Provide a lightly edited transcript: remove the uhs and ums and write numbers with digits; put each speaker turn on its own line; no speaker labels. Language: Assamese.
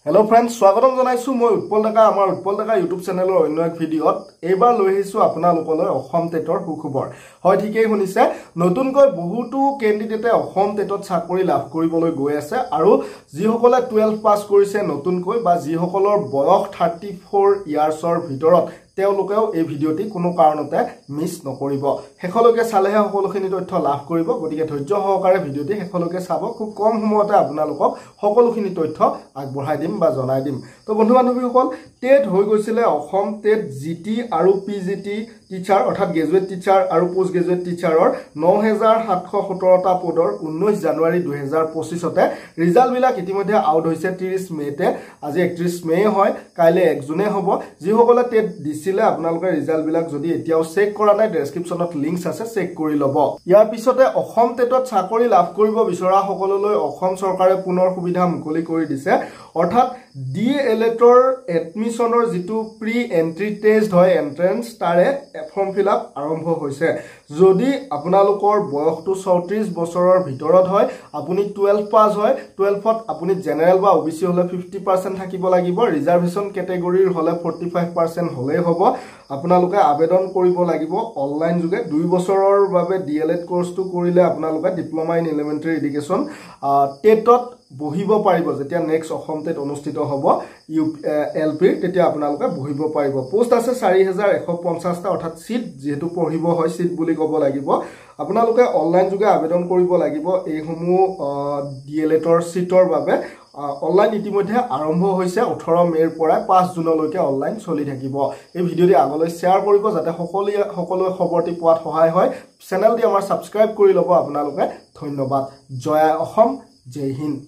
Hello friends, স্বাগতম জনাইছো মই উৎপল ডেকা আমাৰ উৎপল ডেকা ইউটিউব চেনেলৰ অন্য এক ভিডিঅত এইবাৰ লৈ আহিছো আপোনালোকলৈ অসম টেটৰ সুখবৰ হয় ঠিকই শুনিছে নতুনকৈ বহুতো ক্যান্ডিডেটে অসম টেটত চাকৰি লাভ কৰিবলৈ গৈ আছে আৰু যিসকলে 12 পাস কৰিছে নতুনকৈ বা যিসকলৰ বয়স 34 ইয়াৰ্ছৰ ভিতৰত তেওঁলোকেও এই ভিডিঅটি কোনো কাৰণতে মিছ নকৰিব হেখলৈকে চালেহে সকলোখিনি তথ্য লাভ কৰিব গতিকে ধৈৰ্য সহকাৰে ভিডিঅটি হেখলৈকে চাব খুব কম সময়তে আপোনালোকক সকলোখিনি তথ্য আগবঢ়াই দিম বা জনাই দিম তো বন্ধু বান্ধৱীসকল টেট হৈ গৈছিলে অসম টেট জিটি আৰু পিজিটি টিচাৰ অৰ্থাৎ গ্ৰেজুৱেট টিচাৰ আৰু পোষ্ট গ্ৰেজুৱেট টিচাৰৰ 9717টা পদৰ 19 জানুৱাৰী 2025 তে ৰিজাল্ট বিলাক ইতিমধ্যে আউট হৈছে 30 মেতে আজি 31 মে হয় কাইলে 1 জুনে হ'ব যিসকলে টেট দিছিলে আপোনালোকে ৰিজাল্ট বিলাক যদি এতিয়াও চেক কৰা নাই ডেসক্ৰিপচনত লিংকস আছে চেক কৰি লব ইয়াৰ পিছতে অসম টেটত চাকৰি লাভ কৰিব বিচৰা সকললৈ অসম চৰকাৰে পুনৰ সুবিধা মুকলি কৰি দিছে অৰ্থাৎ ডিএলএডৰ এডমিশনৰ যেটো প্ৰি এন্ট্ৰি টেষ্ট হয় এন্ট্ৰেন্স তাৰে ফৰ্ম ফিল আপ আৰম্ভ হৈছে যদি আপোনালোকৰ বয়সটো 34 বছৰৰ ভিতৰত হয় আপুনি 12 পাস হয় 12ত আপুনি জেনাৰেল বা ওবিসি হলে 50% থাকিব লাগিব ৰিজাৰ্ভেশন ক্যাটেগৰীৰ হলে 45% হলে হ'ব আপোনালোকে আবেদন কৰিব লাগিব অনলাইন যোগে 2 বছৰৰ বাবে ডিএলএড কোৰ্সটো কৰিলে আপোনালোকে ডিপ্লোমা ইন এলিমেন্টাৰী এডুকেশন টেটত বহিব পাৰিব যেতিয়া নেক্সট অসম টেট অনুষ্ঠিত হ'ব এলপি তেতিয়া আপোনালোকে বহিব পাৰিব পোষ্ট আছে 4150 টা অৰ্থাৎ সিট যেহেতু পঢ়িব হয় সিট বুলি ক'ব লাগিব আপোনালোকে অনলাইন যোগে আবেদন কৰিব লাগিব এই সমূহ ডিএলএডৰ সিটৰ বাবে অনলাইন ইতিমধ্যে আৰম্ভ হৈছে 18 মেৰ পৰা 5 জুনলৈকে অনলাইন চলি থাকিব এই ভিডিঅটি আগলৈ শেয়াৰ কৰিব যাতে সকলোৱে খবৰটি পোৱাত সহায় হয় চেনেলটি আমাৰ সাবস্ক্ৰাইব কৰি লব আপোনালোকে ধন্যবাদ জয় অসম জয় হিন্দ